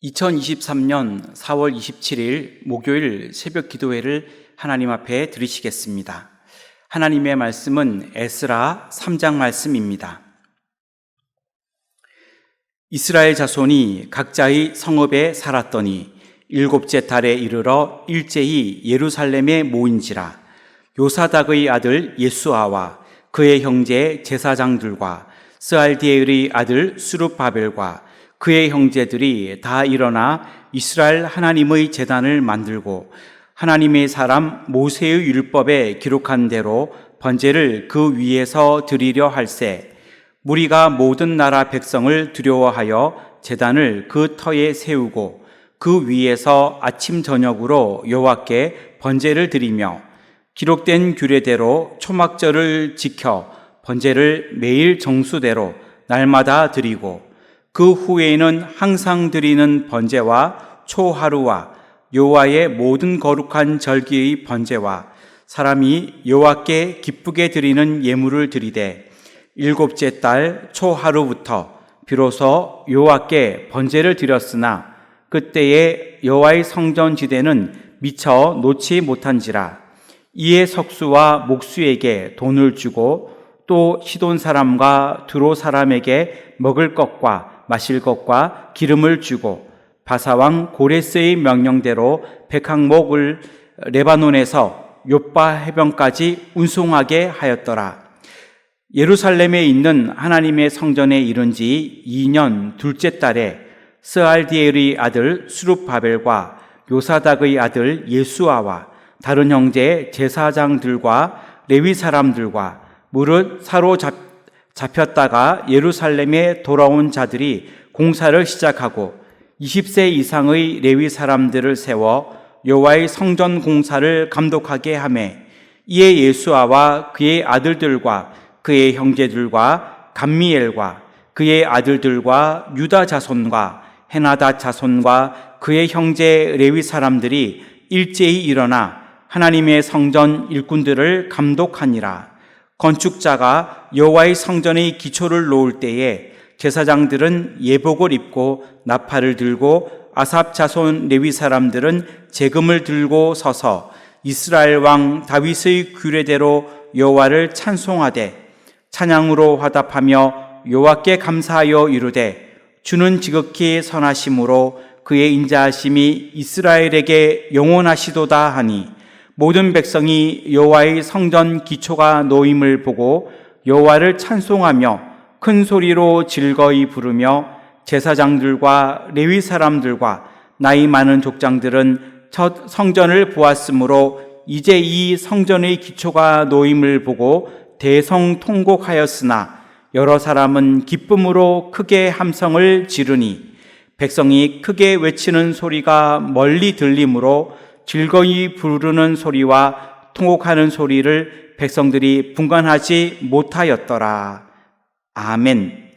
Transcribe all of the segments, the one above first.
2023년 4월 27일 목요일 새벽 기도회를 하나님 앞에 드리시겠습니다. 하나님의 말씀은 에스라 3장 말씀입니다. 이스라엘 자손이 각자의 성읍에 살았더니 일곱째 달에 이르러 일제히 예루살렘에 모인지라. 요사닥의 아들 예수아와 그의 형제 제사장들과 스알디엘의 아들 수룹바벨과 그의 형제들이 다 일어나 이스라엘 하나님의 제단을 만들고 하나님의 사람 모세의 율법에 기록한 대로 번제를 그 위에서 드리려 할세. 무리가 모든 나라 백성을 두려워하여 제단을 그 터에 세우고 그 위에서 아침 저녁으로 여호와께 번제를 드리며 기록된 규례대로 초막절을 지켜 번제를 매일 정수대로 날마다 드리고 그 후에는 항상 드리는 번제와 초하루와 여호와의 모든 거룩한 절기의 번제와 사람이 여호와께 기쁘게 드리는 예물을 드리되 일곱째 달 초하루부터 비로소 여호와께 번제를 드렸으나 그때에 여호와의 성전 지대는 미처 놓지 못한지라. 이에 석수와 목수에게 돈을 주고 또 시돈 사람과 두로 사람에게 먹을 것과 마실 것과 기름을 주고 바사왕 고레스의 명령대로 백항목을 레바논에서 욥바 해변까지 운송하게 하였더라. 예루살렘에 있는 하나님의 성전에 이른 지 2년 둘째 달에 스알디엘의 아들 수룹바벨과 요사닥의 아들 예수아와 다른 형제 제사장들과 레위 사람들과 무릇 사로잡혔다가 예루살렘에 돌아온 자들이 공사를 시작하고 20세 이상의 레위 사람들을 세워 여호와의 성전 공사를 감독하게 하매 이에 예수아와 그의 아들들과 그의 형제들과 감미엘과 그의 아들들과 유다 자손과 헤나닷 자손과 그의 형제 레위 사람들이 일제히 일어나 하나님의 성전 일꾼들을 감독하니라. 건축자가 여호와의 성전의 기초를 놓을 때에 제사장들은 예복을 입고 나팔을 들고 아삽 자손 레위 사람들은 제금을 들고 서서 이스라엘 왕 다윗의 규례대로 여호와를 찬송하되 찬양으로 화답하며 여호와께 감사하여 이르되 주는 지극히 선하심으로 그의 인자하심이 이스라엘에게 영원하시도다 하니 모든 백성이 여호와의 성전 기초가 놓임을 보고 여호와를 찬송하며 큰 소리로 즐거이 부르며 제사장들과 레위 사람들과 나이 많은 족장들은 첫 성전을 보았으므로 이제 이 성전의 기초가 놓임을 보고 대성통곡하였으나 여러 사람은 기쁨으로 크게 함성을 지르니 백성이 크게 외치는 소리가 멀리 들리므로 즐거이 부르는 소리와 통곡하는 소리를 백성들이 분간하지 못하였더라. 아멘.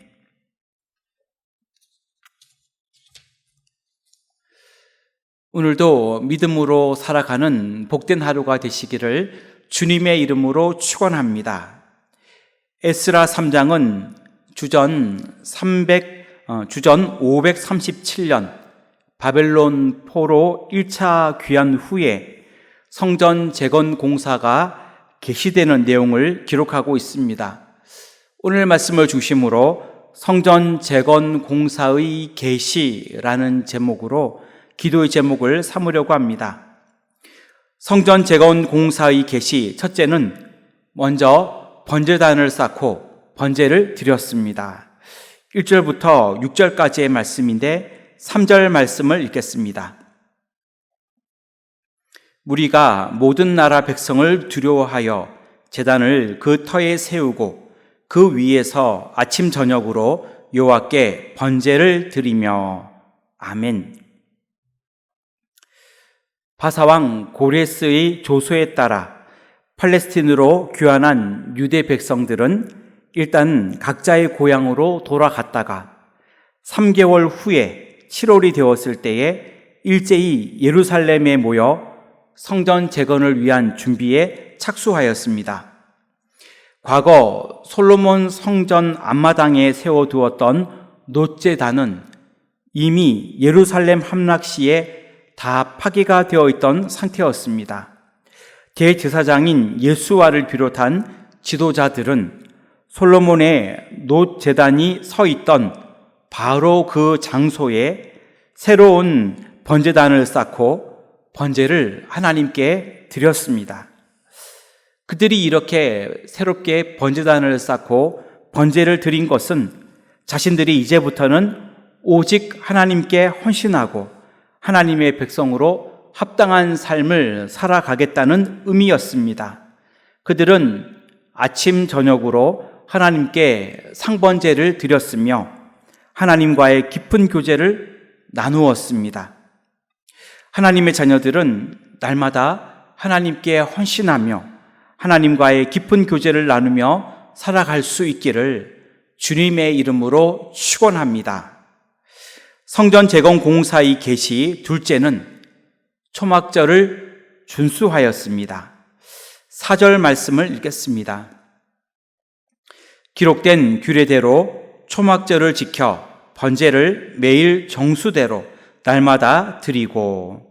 오늘도 믿음으로 살아가는 복된 하루가 되시기를 주님의 이름으로 축원합니다. 에스라 3장은 주전 537년 바벨론 포로 1차 귀환 후에 성전 재건 공사가 개시되는 내용을 기록하고 있습니다. 오늘 말씀을 중심으로 성전 재건 공사의 개시라는 제목으로 기도의 제목을 삼으려고 합니다. 성전 재건 공사의 개시, 첫째는 먼저 번제단을 쌓고 번제를 드렸습니다. 1절부터 6절까지의 말씀인데 3절 말씀을 읽겠습니다. 무리가 모든 나라 백성을 두려워하여 제단을 그 터에 세우고 그 위에서 아침 저녁으로 여호와께 번제를 드리며. 아멘. 바사왕 고레스의 조소에 따라 팔레스틴으로 귀환한 유대 백성들은 일단 각자의 고향으로 돌아갔다가 3개월 후에 7월이 되었을 때에 일제히 예루살렘에 모여 성전 재건을 위한 준비에 착수하였습니다. 과거 솔로몬 성전 앞마당에 세워두었던 놋제단은 이미 예루살렘 함락 시에 다 파괴가 되어 있던 상태였습니다. 대제사장인 예수와를 비롯한 지도자들은 솔로몬의 놋 제단이 서 있던 바로 그 장소에 새로운 번제단을 쌓고 번제를 하나님께 드렸습니다. 그들이 이렇게 새롭게 번제단을 쌓고 번제를 드린 것은 자신들이 이제부터는 오직 하나님께 헌신하고 하나님의 백성으로 합당한 삶을 살아가겠다는 의미였습니다. 그들은 아침 저녁으로 하나님께 상번제를 드렸으며 하나님과의 깊은 교제를 나누었습니다. 하나님의 자녀들은 날마다 하나님께 헌신하며 하나님과의 깊은 교제를 나누며 살아갈 수 있기를 주님의 이름으로 축원합니다. 성전 재건 공사의 개시 둘째는 초막절을 준수하였습니다. 4절 말씀을 읽겠습니다. 기록된 규례대로 초막절을 지켜 번제를 매일 정수대로 날마다 드리고,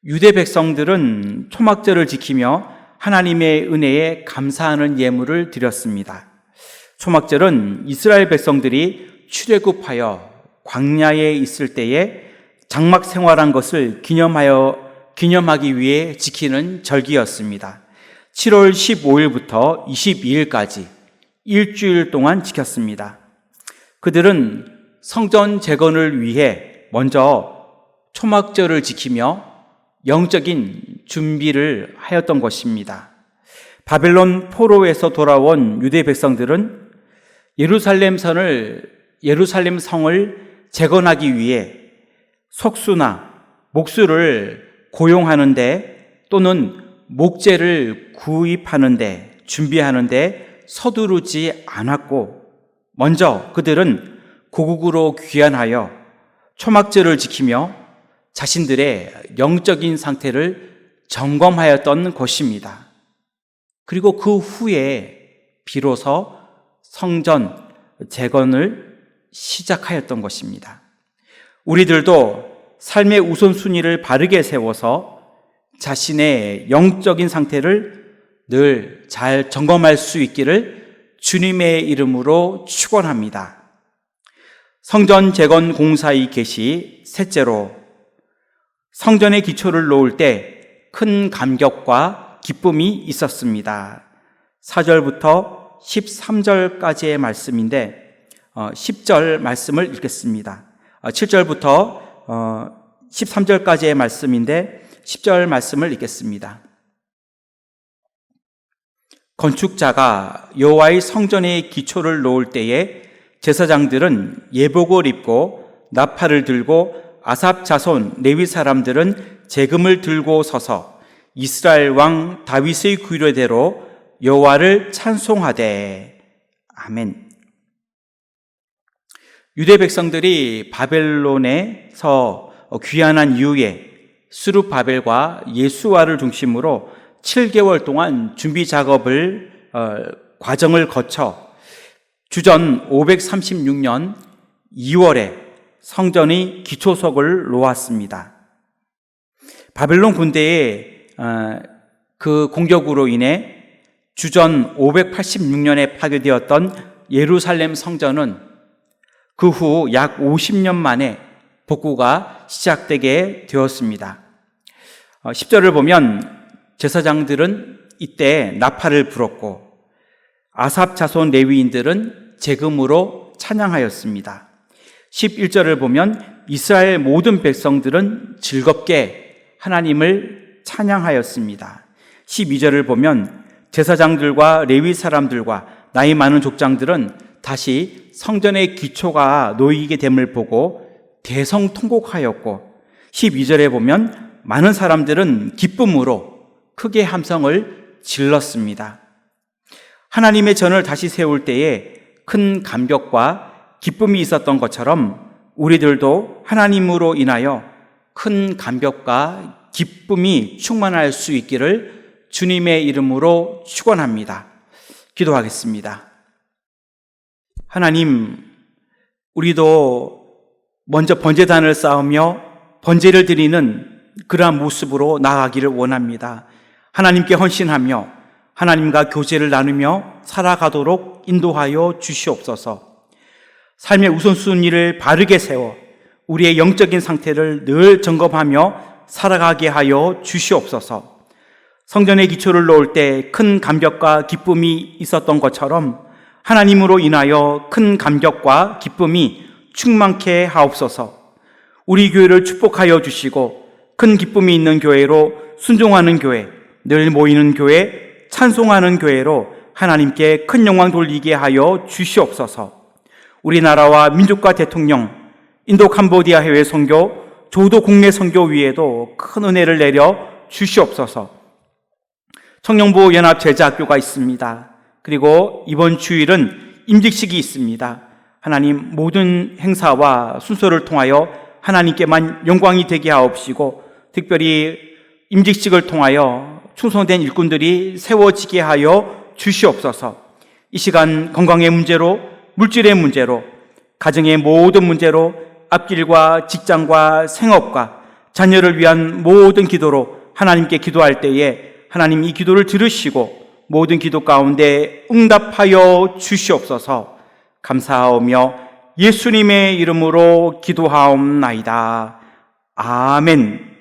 유대 백성들은 초막절을 지키며 하나님의 은혜에 감사하는 예물을 드렸습니다. 초막절은 이스라엘 백성들이 출애굽하여 광야에 있을 때에 장막 생활한 것을 기념하기 위해 지키는 절기였습니다. 7월 15일부터 22일까지 일주일 동안 지켰습니다. 그들은 성전 재건을 위해 먼저 초막절을 지키며 영적인 준비를 하였던 것입니다. 바벨론 포로에서 돌아온 유대 백성들은 예루살렘 성을 재건하기 위해 석수나 목수를 고용하는데 또는 목재를 구입하는데 준비하는데 서두르지 않았고, 먼저 그들은 고국으로 귀환하여 초막절을 지키며 자신들의 영적인 상태를 점검하였던 것입니다. 그리고 그 후에 비로소 성전 재건을 시작하였던 것입니다. 우리들도 삶의 우선순위를 바르게 세워서 자신의 영적인 상태를 늘 잘 점검할 수 있기를 주님의 이름으로 축원합니다. 성전 재건 공사의 개시 셋째로, 성전의 기초를 놓을 때 큰 감격과 기쁨이 있었습니다. 4절부터 13절까지의 말씀인데 10절 말씀을 읽겠습니다. 7절부터 13절까지의 말씀인데 10절 말씀을 읽겠습니다. 건축자가 여호와의 성전의 기초를 놓을 때에 제사장들은 예복을 입고 나팔을 들고 아삽 자손 레위 사람들은 제금을 들고 서서 이스라엘 왕 다윗의 규례대로 여호와를 찬송하되. 아멘. 유대 백성들이 바벨론에서 귀환한 이후에 스룹바벨과 예수와를 중심으로 7개월 동안 준비 작업을 과정을 거쳐 주전 536년 2월에 성전의 기초석을 놓았습니다. 바벨론 군대의 그 공격으로 인해 주전 586년에 파괴되었던 예루살렘 성전은 그 후 약 50년 만에 복구가 시작되게 되었습니다. 10절을 보면 제사장들은 이때 나팔을 불었고 아삽 자손 레위인들은 제금으로 찬양하였습니다. 11절을 보면 이스라엘 모든 백성들은 즐겁게 하나님을 찬양하였습니다. 12절을 보면 제사장들과 레위 사람들과 나이 많은 족장들은 다시 성전의 기초가 놓이게 됨을 보고 대성통곡하였고, 12절에 보면 많은 사람들은 기쁨으로 크게 함성을 질렀습니다. 하나님의 전을 다시 세울 때에 큰 감격과 기쁨이 있었던 것처럼 우리들도 하나님으로 인하여 큰 감격과 기쁨이 충만할 수 있기를 주님의 이름으로 축원합니다. 기도하겠습니다. 하나님, 우리도 먼저 번제단을 쌓으며 번제를 드리는 그러한 모습으로 나아가기를 원합니다. 하나님께 헌신하며 하나님과 교제를 나누며 살아가도록 인도하여 주시옵소서. 삶의 우선순위를 바르게 세워 우리의 영적인 상태를 늘 점검하며 살아가게 하여 주시옵소서. 성전의 기초를 놓을 때 큰 감격과 기쁨이 있었던 것처럼 하나님으로 인하여 큰 감격과 기쁨이 충만케 하옵소서. 우리 교회를 축복하여 주시고 큰 기쁨이 있는 교회로, 순종하는 교회, 늘 모이는 교회, 찬송하는 교회로 하나님께 큰 영광 돌리게 하여 주시옵소서. 우리나라와 민족과 대통령, 인도 캄보디아 해외 선교, 조도 국내 선교 위에도 큰 은혜를 내려 주시옵소서. 청년부 연합 제자학교가 있습니다. 그리고 이번 주일은 임직식이 있습니다. 하나님, 모든 행사와 순서를 통하여 하나님께만 영광이 되게 하옵시고, 특별히 임직식을 통하여 충성된 일꾼들이 세워지게 하여 주시옵소서. 이 시간 건강의 문제로, 물질의 문제로, 가정의 모든 문제로, 앞길과 직장과 생업과 자녀를 위한 모든 기도로 하나님께 기도할 때에 하나님 이 기도를 들으시고 모든 기도 가운데 응답하여 주시옵소서. 감사하오며 예수님의 이름으로 기도하옵나이다. 아멘.